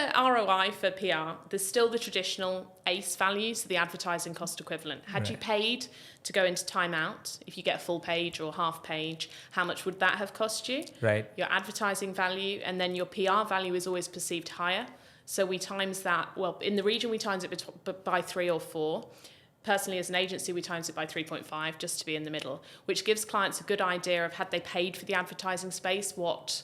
a ROI for PR, there's still the traditional ACE value, so the advertising cost equivalent. Had you paid to go into timeout, if you get a full page or half page, how much would that have cost you? Right. Your advertising value, and then your PR value is always perceived higher. So we times that, well, in the region we times it by 3 or 4. Personally, as an agency, we times it by 3.5 just to be in the middle, which gives clients a good idea of, had they paid for the advertising space, what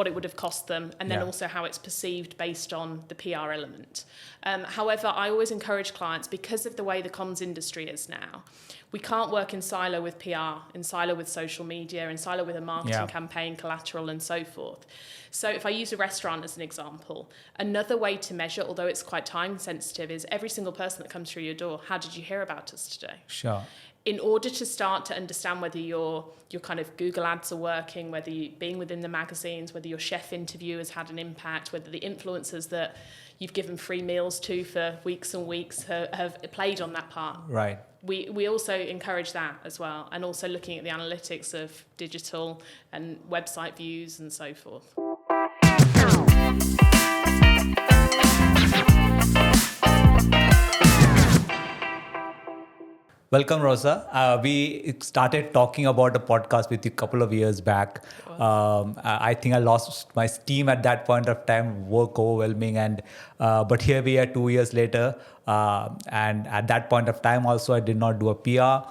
it would have cost them, and then also how it's perceived based on the PR element. However, I always encourage clients, because of the way the comms industry is now, we can't work in silo with PR, in silo with social media, in silo with a marketing campaign, collateral, and so forth. So if I use a restaurant as an example, another way to measure, although it's quite time sensitive, is every single person that comes through your door, how did you hear about us today? Sure. In order to start to understand whether your kind of Google ads are working, whether you being within the magazines, whether your chef interview has had an impact, whether the influencers that you've given free meals to for weeks and weeks have played on that part. Right. We also encourage that as well, and also looking at the analytics of digital and website views and so forth. Welcome, Rosa. We started talking about a podcast with you a couple of years back. I think I lost my steam at that point of time, work overwhelming, and but here we are 2 years later. And at that point of time also, I did not do a PR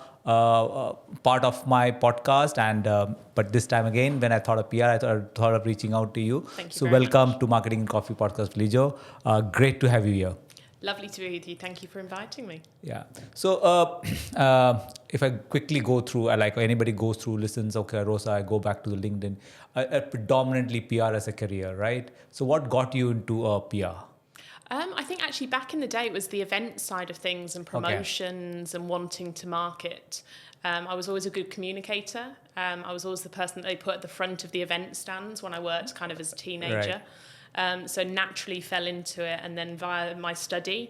part of my podcast. And but this time again, when I thought of PR, I thought of reaching out to you. Thank you so very welcome much. to Marketing and Coffee Podcast, Lijo. Great to have you here. Lovely to be with you. Thank you for inviting me. Yeah. So if I quickly go through, like anybody goes through, listens, okay, Rosa, I go back to the LinkedIn, predominantly PR as a career, right? So what got you into PR? I think actually back in the day, it was the event side of things and promotions and wanting to market. I was always a good communicator. I was always the person that they put at the front of the event stands when I worked kind of as a teenager. Right. So naturally fell into it, and then via my study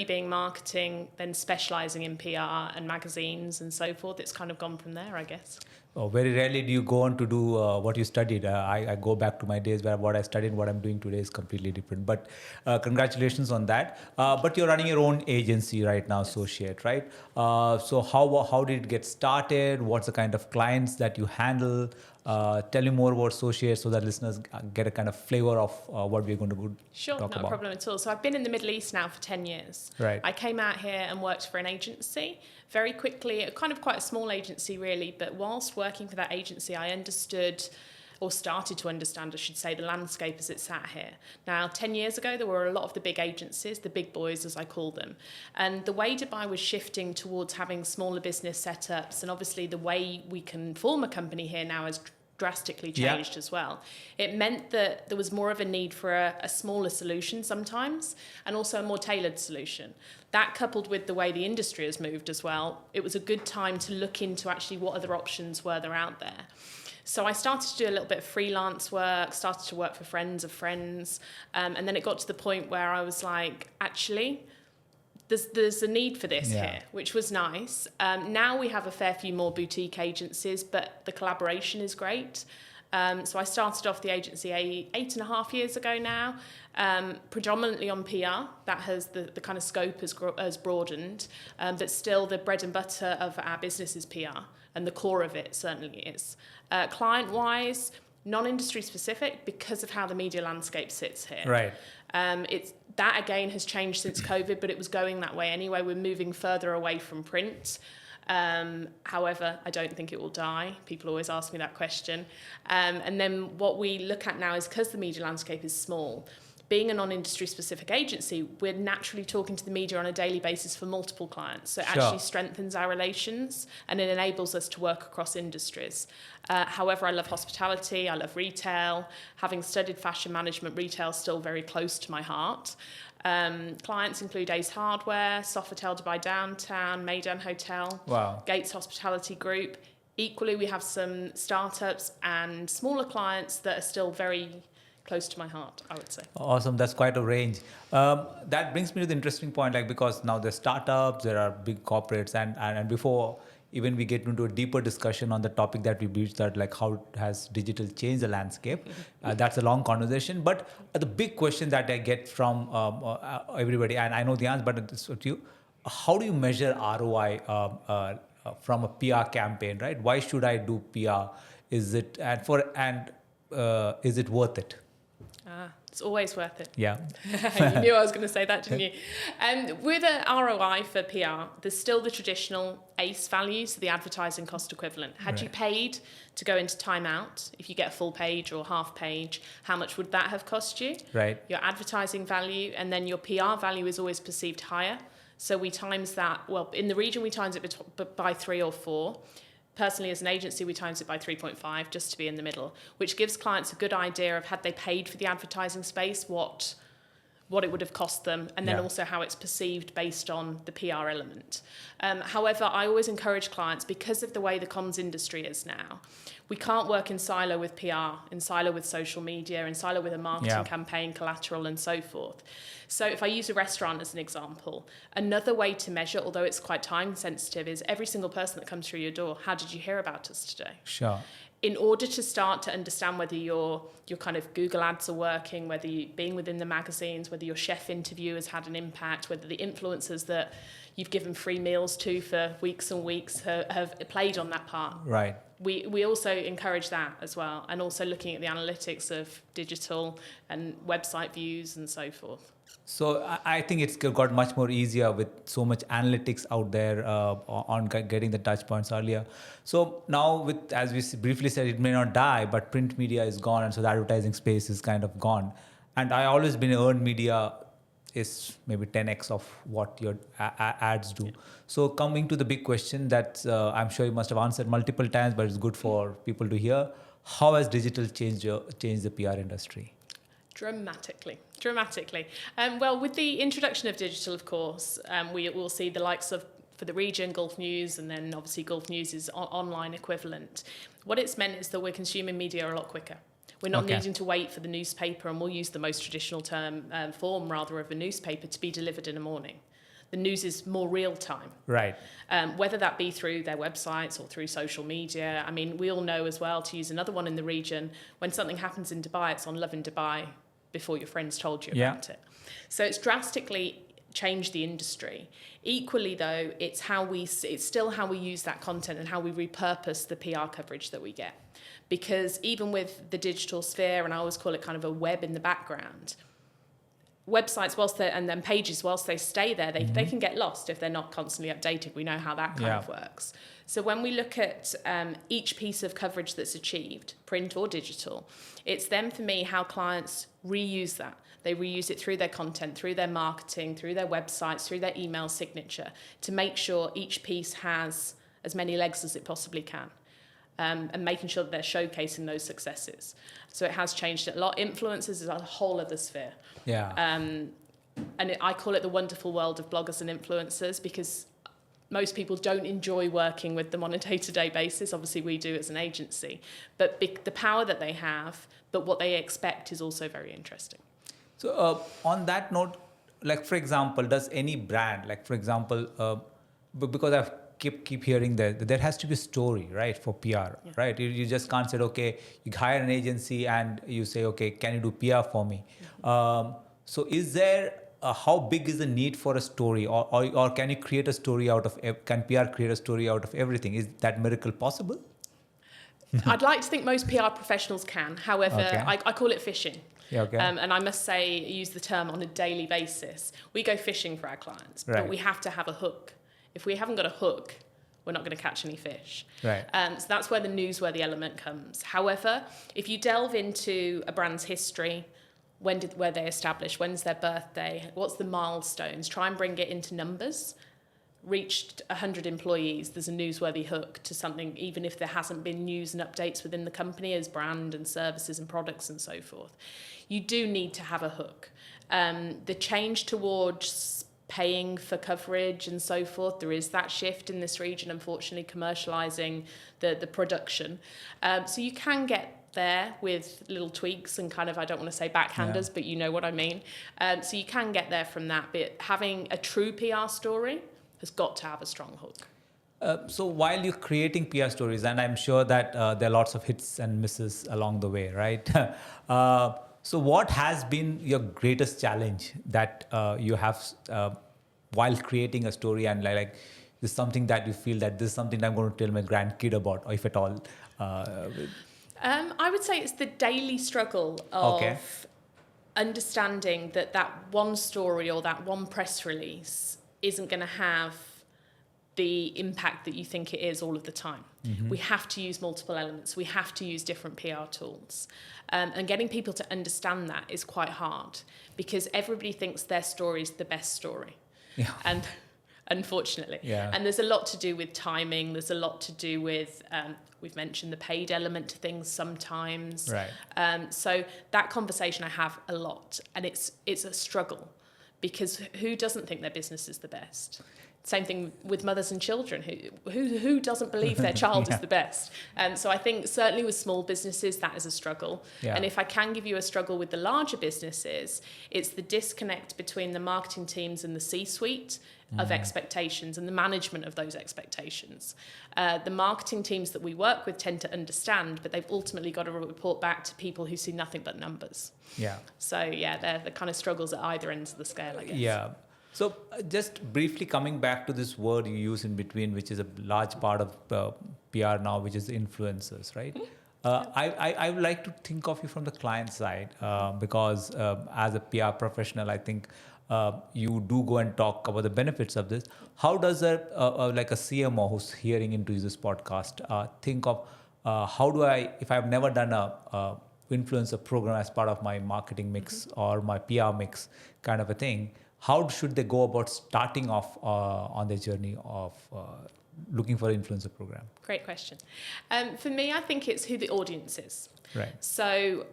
being marketing, then specialising in PR and magazines and so forth, it's kind of gone from there, I guess. Oh, very rarely do you go on to do what you studied. I go back to my days where what I studied and what I'm doing today is completely different. But congratulations on that. But you're running your own agency right now, Associate, right? So how did it get started? What's the kind of clients that you handle? Tell me more about Associate so that listeners get a kind of flavor of what we're going to talk about. Sure, not a problem at all. So I've been in the Middle East now for 10 years. Right. I came out here and worked for an agency very quickly, kind of quite a small agency really, but whilst working for that agency, I understood, or started to understand, I should say, the landscape as it sat here. Now, 10 years ago, there were a lot of the big agencies, the big boys, as I call them. And the way Dubai was shifting towards having smaller business setups, and obviously the way we can form a company here now has drastically changed as well. It meant that there was more of a need for a smaller solution sometimes, and also a more tailored solution. That, coupled with the way the industry has moved as well, it was a good time to look into actually what other options were there out there. So I started to do a little bit of freelance work, started to work for friends of friends, and then it got to the point where I was like, actually, there's a need for this here, which was nice. Now we have a fair few more boutique agencies, but the collaboration is great. So I started off the agency 8.5 years ago now, predominantly on PR. That has the kind of scope has broadened, but still the bread and butter of our business is PR, and the core of it certainly is. Client-wise, non-industry specific because of how the media landscape sits here. Right. That again has changed since COVID, but it was going that way anyway. We're moving further away from print. However, I don't think it will die. People always ask me that question. And then what we look at now is, because the media landscape is small, being a non-industry specific agency, we're naturally talking to the media on a daily basis for multiple clients. So it actually strengthens our relations, and it enables us to work across industries. However, I love hospitality, I love retail. Having studied fashion management, retail is still very close to my heart. Clients include Ace Hardware, Sofitel Dubai Downtown, Maidan Hotel, Gates Hospitality Group. Equally, we have some startups and smaller clients that are still very close to my heart, I would say. Awesome. That's quite a range. That brings me to the interesting point, like, because now there's startups, there are big corporates, and before even we get into a deeper discussion on the topic that we reached, that like how has digital changed the landscape. That's a long conversation. But the big question that I get from everybody, and I know the answer, but it's up to you. How do you measure ROI from a PR campaign, right? Why should I do PR? Is it is it worth it? It's always worth it. Yeah. You knew I was going to say that, didn't you? With an ROI for PR, there's still the traditional ACE values, the advertising cost equivalent. Had you paid to go into timeout, if you get a full page or half page, how much would that have cost you? Right. Your advertising value, and then your PR value is always perceived higher. So we times that, well, in the region we times it by 3 or 4. Personally, as an agency, we times it by 3.5 just to be in the middle, which gives clients a good idea of, had they paid for the advertising space, what it would have cost them, and then also how it's perceived based on the PR element. However, I always encourage clients, because of the way the comms industry is now, we can't work in silo with PR, in silo with social media, in silo with a marketing campaign, collateral, and so forth. So if I use a restaurant as an example, another way to measure, although it's quite time sensitive, is every single person that comes through your door, how did you hear about us today? Sure. In order to start to understand whether your kind of Google ads are working, whether you being within the magazines, whether your chef interview has had an impact, whether the influencers that you've given free meals to for weeks and weeks have played on that part. Right. We also encourage that as well, and also looking at the analytics of digital and website views and so forth. So I think it's got much more easier with so much analytics out there on getting the touch points earlier. So now, with, as we briefly said, it may not die, but print media is gone, and so the advertising space is kind of gone. And I always been earned media is maybe 10x of what your ads do. So coming to the big question that I'm sure you must have answered multiple times, but it's good for people to hear. How has digital changed the PR industry? Dramatically. Well, with the introduction of digital, of course, we will see the likes of, for the region, Gulf News, and then obviously Gulf News is online equivalent. What it's meant is that we're consuming media a lot quicker. We're not needing to wait for the newspaper, and we'll use the most traditional form rather of a newspaper to be delivered in the morning. The news is more real time. Right. Whether that be through their websites or through social media. I mean, we all know as well, to use another one in the region, when something happens in Dubai, it's on Love in Dubai before your friends told you about it. So it's drastically changed the industry. Equally, though, it's still how we use that content and how we repurpose the PR coverage that we get. Because even with the digital sphere, and I always call it kind of a web in the background, websites, and then pages, whilst they stay there, they can get lost if they're not constantly updated. We know how that kind of works. So when we look at each piece of coverage that's achieved, print or digital, it's then, for me, how clients reuse that. They reuse it through their content, through their marketing, through their websites, through their email signature, to make sure each piece has as many legs as it possibly can. And making sure that they're showcasing those successes. So it has changed it a lot. Influencers is a whole other sphere. Yeah. I call it the wonderful world of bloggers and influencers, because most people don't enjoy working with them on a day-to-day basis. Obviously, we do as an agency. But the power that they have, but what they expect is also very interesting. So on that note, like, for example, does any brand, like, for example, because I've keep hearing that there has to be a story, right, for PR, right? You just can't say, okay, you hire an agency and you say, okay, can you do PR for me? So is there, how big is the need for a story, or can you create a story can PR create a story out of everything? Is that miracle possible? I'd like to think most PR professionals can. However, I call it fishing. Yeah, okay. And I must say, use the term on a daily basis. We go fishing for our clients, but we have to have a hook. If we haven't got a hook, we're not going to catch any fish. Right. So that's where the newsworthy element comes. However, if you delve into a brand's history, were they established? When's their birthday? What's the milestones? Try and bring it into numbers. Reached 100 employees, there's a newsworthy hook to something, even if there hasn't been news and updates within the company as brand and services and products and so forth. You do need to have a hook. The change towards paying for coverage and so forth, there is that shift in this region, unfortunately, commercialising the production. So you can get there with little tweaks and kind of, I don't want to say backhanders, but you know what I mean. So you can get there from that, but having a true PR story has got to have a strong hook. So while you're creating PR stories, and I'm sure that there are lots of hits and misses along the way, right? So what has been your greatest challenge that you have while creating a story, and like this is something that you feel that this is something I'm going to tell my grandkid about, or if at all? Uh, I would say it's the daily struggle Okay. of understanding that that one story or that one press release isn't going to have the impact that you think it is all of the time. We have to use multiple elements. We have to use different PR tools. And getting people to understand that is quite hard because everybody thinks their story is the best story. Yeah. And unfortunately. Yeah. And there's a lot to do with timing. There's a lot to do with, we've mentioned the paid element to things sometimes. Right. So that conversation I have a lot, and it's a struggle because who doesn't think their business is the best? Same thing with mothers and children. Who doesn't believe their child Yeah. is the best? So I think certainly with small businesses, that is a struggle. Yeah. And if I can give you a struggle with the larger businesses, it's the disconnect between the marketing teams and the C-suite of expectations and the management of those expectations. The marketing teams that we work with tend to understand, but they've ultimately got to report back to people who see nothing but numbers. Yeah. So yeah, they're the kind of struggles at either ends of the scale, I guess. Yeah. So just briefly coming back to this word you use in between, which is a large part of PR now, which is influencers, right? I would like to think of you from the client side because as a PR professional, I think you do go and talk about the benefits of this. How does like a CMO who's hearing into this podcast think of how do I, if I've never done a influencer program as part of my marketing mix or my PR mix kind of a thing, how should they go about starting off on their journey of looking for an influencer program? Great question. For me, I think it's who the audience is. Right. So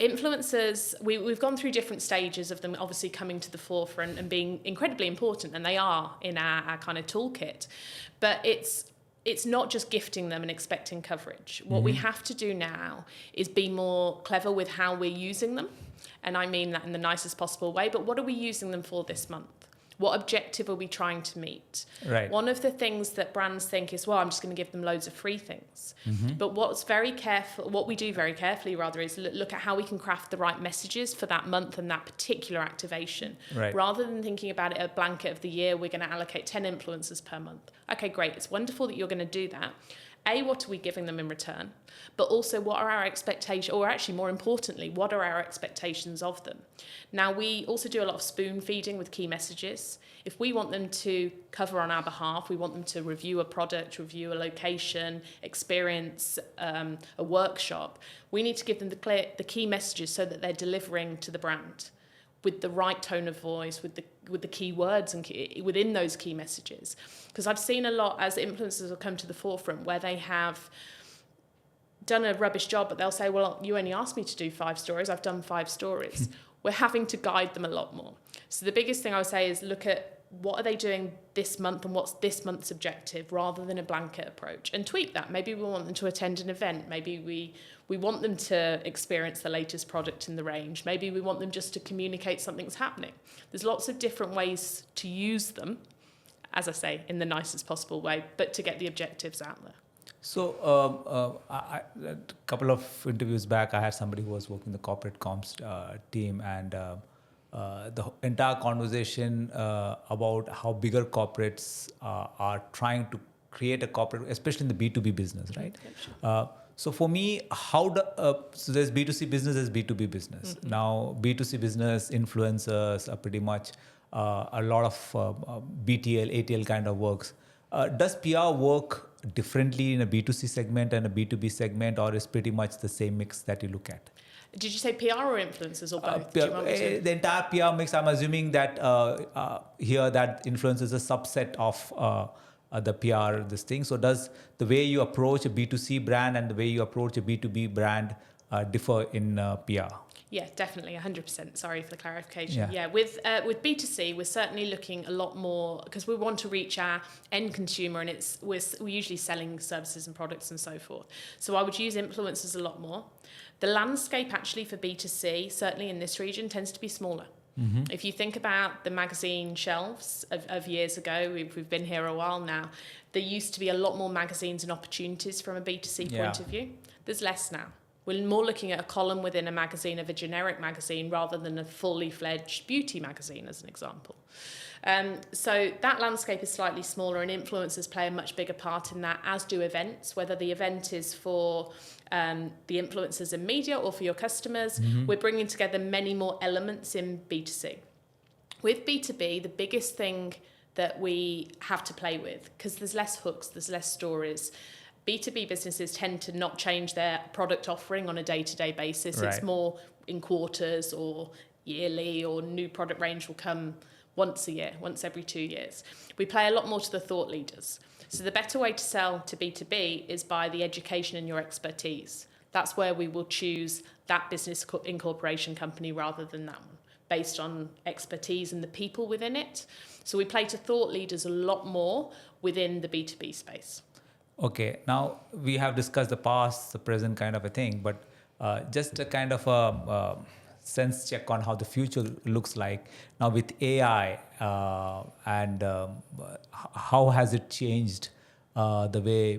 influencers, we've gone through different stages of them obviously coming to the forefront and being incredibly important, and they are in our kind of toolkit. But it's not just gifting them and expecting coverage. What we have to do now is be more clever with how we're using them. And I mean that in the nicest possible way. But what are we using them for this month? What objective are we trying to meet? Right. One of the things that brands think is, well, I'm just going to give them loads of free things. But what we do very carefully rather is look at how we can craft the right messages for that month and that particular activation. Right. Rather than thinking about it a blanket of the year, we're going to allocate 10 influencers per month. Okay, great. It's wonderful that you're going to do that. What are we giving them in return? But also, what are our expectations, or actually more importantly, what are our expectations of them? Now, we also do a lot of spoon feeding with key messages. If we want them to cover on our behalf, we want them to review a product, review a location, experience a workshop, we need to give them the key messages so that they're delivering to the brand with the right tone of voice, with the key words and within those key messages. Because I've seen a lot as influencers have come to the forefront where they have done a rubbish job, but they'll say, well, you only asked me to do 5 stories, I've done 5 stories. We're having to guide them a lot more. So the biggest thing I would say is look at what are they doing this month and what's this month's objective rather than a blanket approach, and tweak that. Maybe we want them to attend an event. Maybe we want them to experience the latest product in the range. Maybe we want them just to communicate something's happening. There's lots of different ways to use them, as I say, in the nicest possible way, but to get the objectives out there. So a couple of interviews back, I had somebody who was working the corporate comms team, and the entire conversation about how bigger corporates are trying to create a corporate, especially in the B2B business, right? So for me, so there's B2C business, there's B2B business. Now, B2C business influencers are pretty much a lot of BTL, ATL kind of works. Does PR work differently in a B2C segment and a B2B segment, or is pretty much the same mix that you look at? Did you say PR or influencers or both? The entire PR mix, I'm assuming that here that influence is a subset of the PR, this thing. So does the way you approach a B2C brand and the way you approach a B2B brand differ in PR? Yeah, definitely, 100%. Sorry for the clarification. Yeah, with B2C, we're certainly looking a lot more because we want to reach our end consumer, and we're usually selling services and products and so forth. So I would use influencers a lot more. The landscape actually for B2C, certainly in this region, tends to be smaller. If you think about the magazine shelves of years ago, we've been here a while now, there used to be a lot more magazines and opportunities from a B2C point of view. There's less now. We're more looking at a column within a magazine of a generic magazine rather than a fully fledged beauty magazine, as an example. So that landscape is slightly smaller, and influencers play a much bigger part in that, as do events, whether the event is for the influencers in media or for your customers. We're bringing together many more elements in B2C. With B2B, the biggest thing that we have to play with, because there's less hooks, there's less stories. B2B businesses tend to not change their product offering on a day-to-day basis. Right. It's more in quarters or yearly, or new product range will come once a year, once every 2 years. We play a lot more to the thought leaders. So the better way to sell to B2B is by the education and your expertise. That's where we will choose that business incorporation company rather than that one, based on expertise and the people within it. So we play to thought leaders a lot more within the B2B space. Okay, now we have discussed the past, the present kind of a thing, but just a kind of a sense check on how the future looks like. Now with AI, how has it changed the way,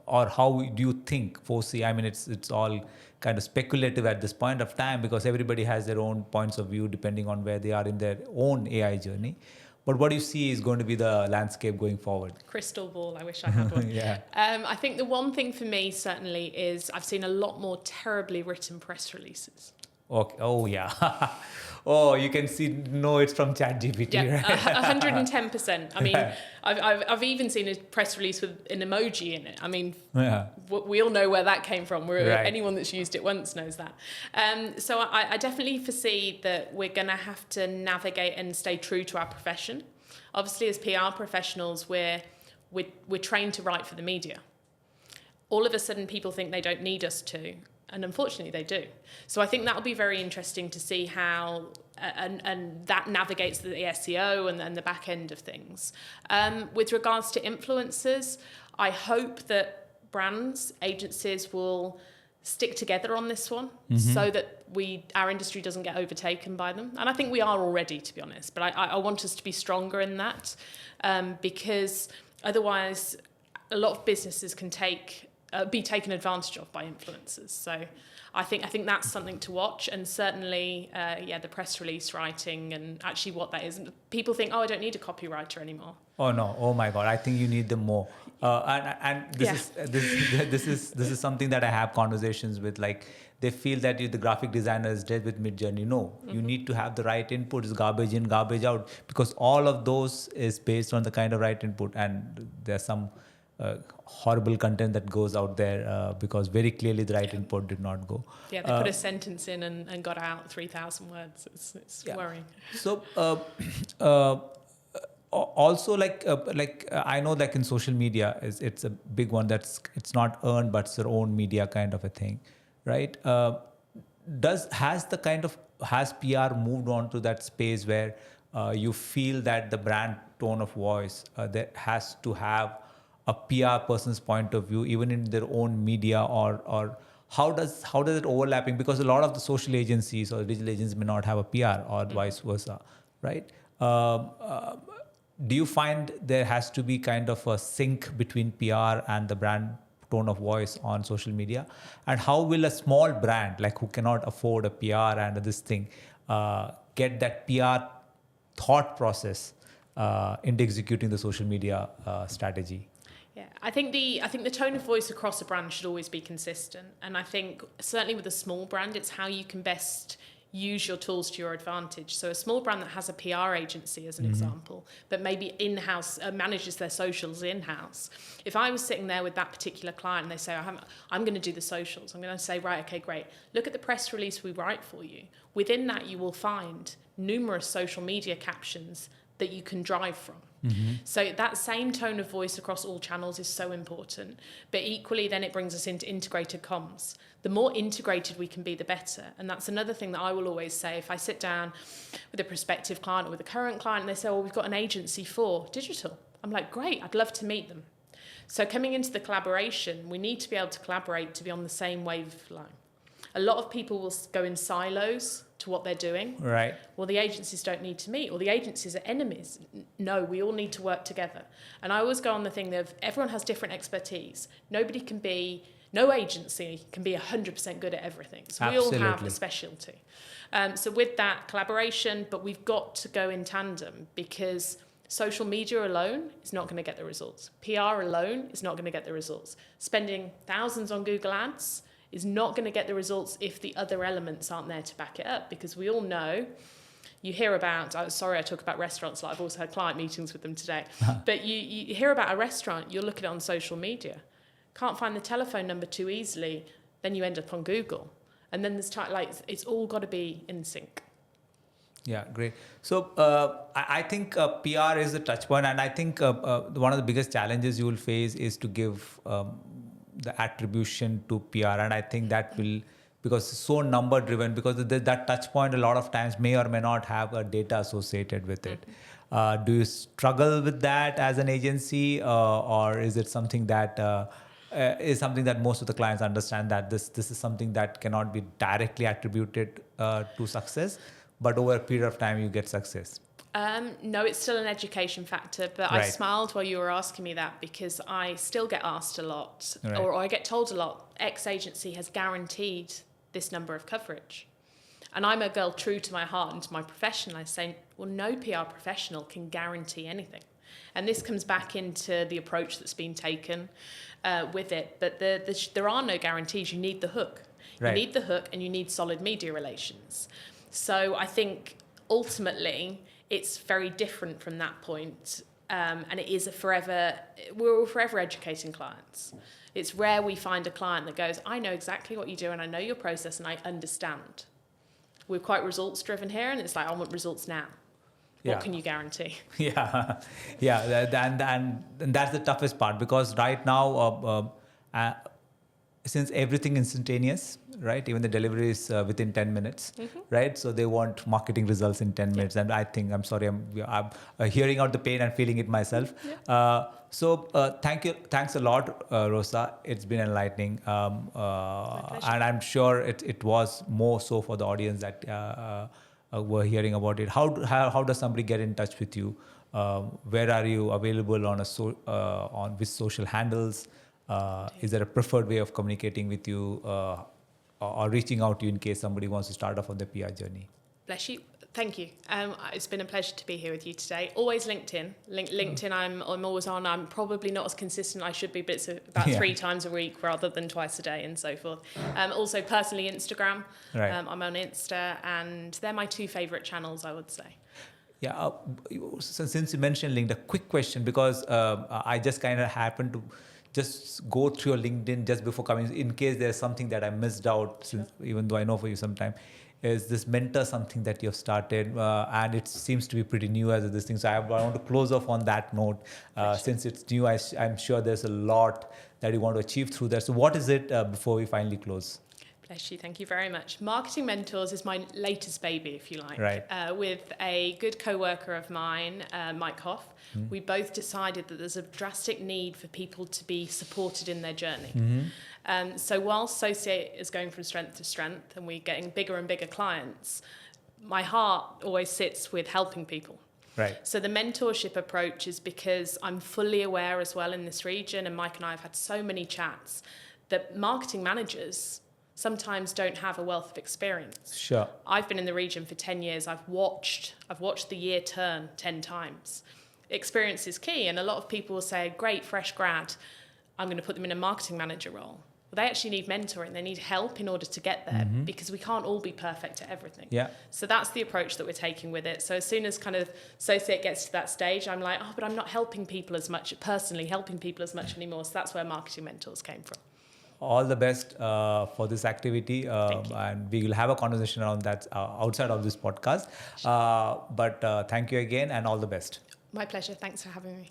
or how do you foresee? I mean, it's all kind of speculative at this point of time, because everybody has their own points of view depending on where they are in their own AI journey. But what do you see is going to be the landscape going forward? Crystal ball, I wish I had one. Yeah. I think the one thing for me certainly is I've seen a lot more terribly written press releases. Okay. Oh, yeah. Oh, you can know it's from ChatGPT. Yeah, right? 110%. I mean, I've even seen a press release with an emoji in it. I mean, we all know where that came from. Right. Anyone that's used it once knows that. So I definitely foresee that we're going to have to navigate and stay true to our profession. Obviously, as PR professionals, we're trained to write for the media. All of a sudden, people think they don't need us to. And unfortunately, they do. So I think that'll be very interesting to see how, and that navigates the SEO and the back end of things. With regards to influencers, I hope that brands, agencies will stick together on this one, so that our industry doesn't get overtaken by them. And I think we are already, to be honest. But I want us to be stronger in that, because otherwise, a lot of businesses can be taken advantage of by influencers. So I think that's something to watch. And certainly, the press release writing and actually what that is. People think, I don't need a copywriter anymore. Oh no! Oh my God! I think you need them more. And this is something that I have conversations with. Like, they feel that the graphic designer is dead with Midjourney. No, you need to have the right inputs, garbage in, garbage out, because all of those is based on the kind of right input. And there's some horrible content that goes out there because very clearly the right input did not go. Yeah, they put a sentence in and got out 3,000 words. It's worrying. So also, like I know, like in social media, it's a big one. It's not earned, but it's your own media kind of a thing, right? Has PR moved on to that space where you feel that the brand tone of voice that has to have a PR person's point of view, even in their own media, or how does it overlapping? Because a lot of the social agencies or digital agencies may not have a PR, or vice versa, right? Do you find there has to be kind of a sync between PR and the brand tone of voice on social media? And how will a small brand, like who cannot afford a PR and this thing, get that PR thought process into executing the social media strategy? Yeah, I think the tone of voice across a brand should always be consistent. And I think certainly with a small brand, it's how you can best use your tools to your advantage. So a small brand that has a PR agency, as an example, but maybe in-house manages their socials in-house. If I was sitting there with that particular client and they say, I'm going to do the socials, I'm going to say, right, okay, great. Look at the press release we write for you. Within that, you will find numerous social media captions that you can drive from. So that same tone of voice across all channels is so important. But equally, then it brings us into integrated comms. The more integrated we can be, the better. And that's another thing that I will always say. If I sit down with a prospective client or with a current client and they say, well, we've got an agency for digital. I'm like, great, I'd love to meet them. So coming into the collaboration, we need to be able to collaborate to be on the same wavelength. A lot of people will go in silos to what they're doing. Right. Well, the agencies don't need to meet, or the agencies are enemies. No, we all need to work together. And I always go on the thing that everyone has different expertise. No agency can be 100% good at everything. So we all have a specialty. So with that collaboration, but we've got to go in tandem, because social media alone is not going to get the results. PR alone is not going to get the results. Spending thousands on Google Ads is not going to get the results if the other elements aren't there to back it up, because we all know, you hear about, I talk about restaurants, like I've also had client meetings with them today, but you hear about a restaurant, you'll look at it on social media, can't find the telephone number too easily, then you end up on Google. And then there's it's all got to be in sync. Yeah, great. So I think PR is the touch point, and I think one of the biggest challenges you will face is to give the attribution to PR, and I think that will, because it's so number driven, because that touch point a lot of times may or may not have a data associated with it. Do you struggle with that as an agency, or is it something that is something that most of the clients understand, that this is something that cannot be directly attributed to success, but over a period of time you get success? No, it's still an education factor, but right. I smiled while you were asking me that, because I still get asked a lot, right. or I get told a lot, X agency has guaranteed this number of coverage. And I'm a girl true to my heart and to my profession. I say, well, no PR professional can guarantee anything. And this comes back into the approach that's been taken with it. But there are no guarantees. You need the hook. Right. You need the hook, and you need solid media relations. So I think ultimately it's very different from that point. And it is we're forever educating clients. It's rare we find a client that goes, I know exactly what you do, and I know your process, and I understand. We're quite results driven here, and it's like, I want results now. What can you guarantee? Yeah, and that's the toughest part, because right now, since everything instantaneous, right? Even the delivery is within 10 minutes, right? So they want marketing results in 10 minutes. And I think, I'm hearing out the pain and feeling it myself. Thanks a lot, Rosa. It's been enlightening. And I'm sure it was more so for the audience that were hearing about it. How does somebody get in touch with you? Where are you available on with social handles? Is there a preferred way of communicating with you or reaching out to you in case somebody wants to start off on the PR journey? Bless you. Thank you. It's been a pleasure to be here with you today. Always LinkedIn. LinkedIn, I'm always on. I'm probably not as consistent as I should be, but it's about 3 times a week rather than twice a day and so forth. Also, personally, Instagram. Right. I'm on Insta, and they're my 2 favorite channels, I would say. Yeah. Since you mentioned LinkedIn, a quick question, because I just kind of happened to just go through your LinkedIn just before coming, in case there's something that I missed out, since, even though I know for you sometime. Is this mentor something that you've started, and it seems to be pretty new as this thing. So I want to close off on that note. Since it's new, I'm sure there's a lot that you want to achieve through that. So what is it before we finally close? Bless you. Thank you very much. Marketing Mentors is my latest baby, if you like. Right. With a good co-worker of mine, Mike Hoff. We both decided that there's a drastic need for people to be supported in their journey. So while Associate is going from strength to strength and we're getting bigger and bigger clients, my heart always sits with helping people. Right. So the mentorship approach is because I'm fully aware as well in this region, and Mike and I have had so many chats, that marketing managers sometimes don't have a wealth of experience. Sure. I've been in the region for 10 years. I've watched the year turn 10 times. Experience is key, and a lot of people will say, great, fresh grad, I'm going to put them in a marketing manager role. Well, they actually need mentoring. They need help in order to get there, because we can't all be perfect at everything. Yeah. So that's the approach that we're taking with it. So as soon as kind of Associate gets to that stage, I'm like, but I'm not helping people as much anymore. So that's where Marketing Mentors came from. All the best for this activity, and we will have a conversation around that outside of this podcast. But thank you again, and all the best. My pleasure. Thanks for having me.